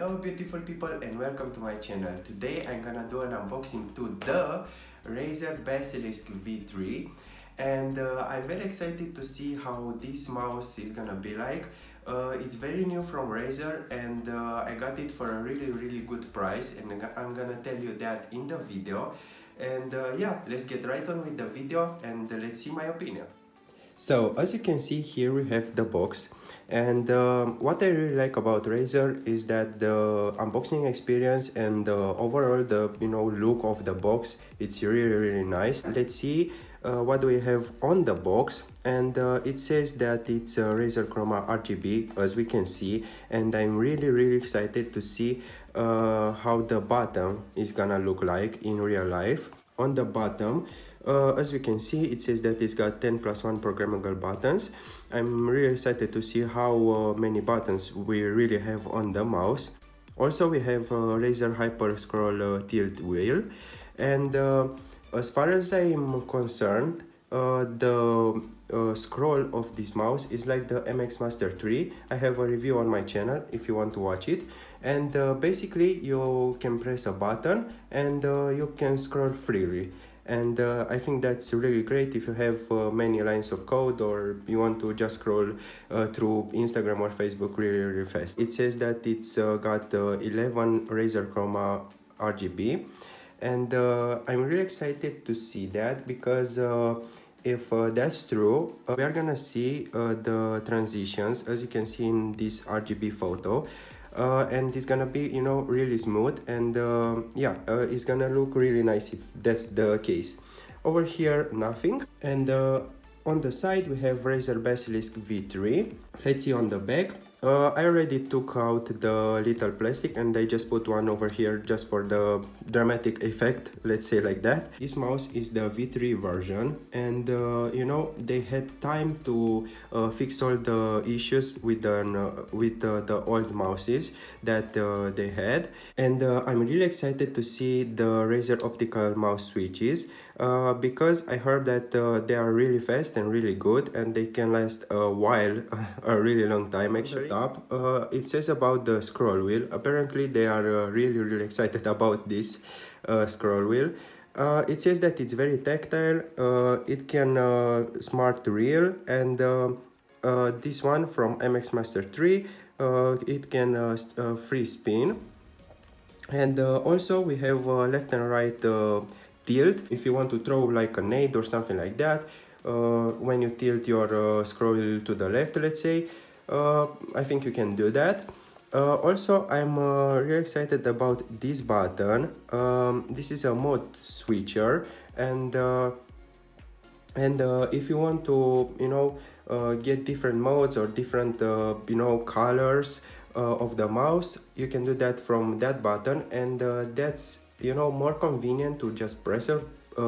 Hello beautiful people and welcome to my channel. Today I'm gonna do an unboxing to the Razer Basilisk V3 and I'm very excited to see how this mouse is gonna be like. It's very new from Razer and I got it for a really good price, and I'm gonna tell you that in the video. And yeah, let's get right on with the video and let's see my opinion. So as you can see here we have the box, and what I really like about Razer is that the unboxing experience and the overall look of the box, it's really nice. Let's see what do we have on the box, and it says that it's a Razer Chroma RGB, as we can see, and I'm really excited to see how the bottom is gonna look like in real life. On the bottom, as we can see, it says that it's got 10+1 programmable buttons. I'm really excited to see how many buttons we really have on the mouse. Also, we have a Razer Hyper Scroll tilt wheel, and as far as I'm concerned, the scroll of this mouse is like the MX Master 3. I have a review on my channel if you want to watch it, and basically you can press a button and you can scroll freely. And I think that's really great if you have many lines of code, or you want to just scroll through Instagram or Facebook really fast. It says that it's got 11 Razer Chroma RGB, and I'm really excited to see that, because if that's true, we are gonna see the transitions, as you can see in this RGB photo. And it's gonna be really smooth, and yeah, it's gonna look really nice if that's the case. Over here, nothing. And on the side we have Razer Basilisk V3. Let's see on the back. I already took out the little plastic and I just put one over here just for the dramatic effect, let's say like that. This mouse is the V3 version, and they had time to fix all the issues with the old mouses that they had. And I'm really excited to see the Razer optical mouse switches, because I heard that they are really fast and really good, and they can last a while, a really long time actually. Top, it says about the scroll wheel. Apparently they are really excited about this scroll wheel. It says that it's very tactile, it can smart reel, and this one from MX Master 3, it can free spin. And also we have left and right tilt, if you want to throw like a nade or something like that. When you tilt your scroll to the left, let's say, I think you can do that. Also, I'm really excited about this button. This is a mode switcher, and if you want to get different modes or different colors of the mouse, you can do that from that button, and that's more convenient to just press a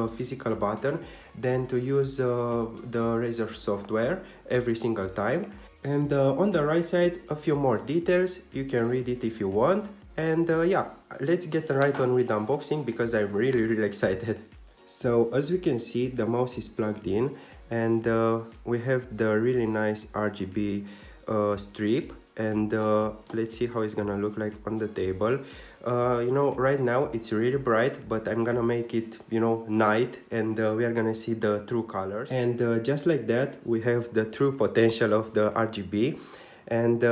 physical button than to use the Razer software every single time. And on the right side, a few more details. You can read it if you want. And yeah, let's get right on with the unboxing, because I'm really excited. So as we can see, the mouse is plugged in, and we have the really nice RGB strip, and let's see how it's gonna look like on the table. Right now it's really bright, but I'm gonna make it night, and we are gonna see the true colors. And just like that, we have the true potential of the RGB, and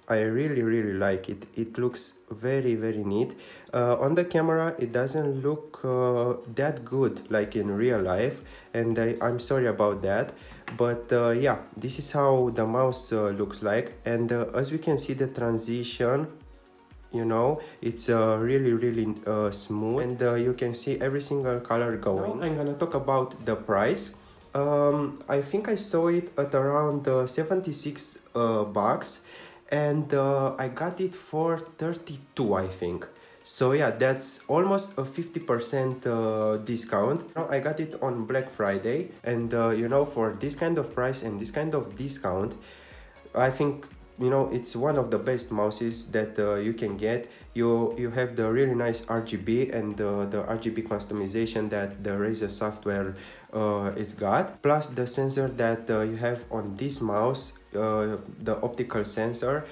I really like it. It looks very neat. On the camera it doesn't look that good like in real life, and I'm sorry about that, but yeah, this is how the mouse looks like. And as we can see, the transition, it's really smooth, and you can see every single color going. Now I'm gonna talk about the price. I think I saw it at around 76 bucks, and I got it for 32, I think. So yeah, that's almost a 50% discount. I got it on Black Friday, and for this kind of price and this kind of discount, I think it's one of the best mouses that you can get. You have the really nice RGB and the RGB customization that the Razer software is got, plus the sensor that you have on this mouse, the optical sensor.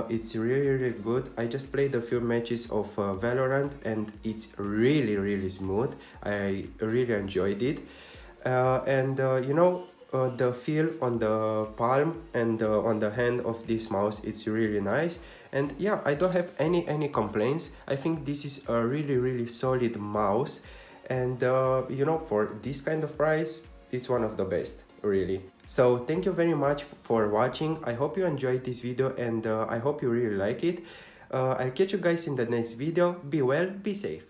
It's really good. I just played a few matches of Valorant and it's really smooth. I really enjoyed it. You know, the feel on the palm and on the hand of this mouse, it's really nice. And yeah, I don't have any complaints. I think this is a really solid mouse, and you know, for this kind of price, it's one of the best, really. So thank you very much for watching. I hope you enjoyed this video, and I hope you really like it. I'll catch you guys in the next video. Be well, be safe.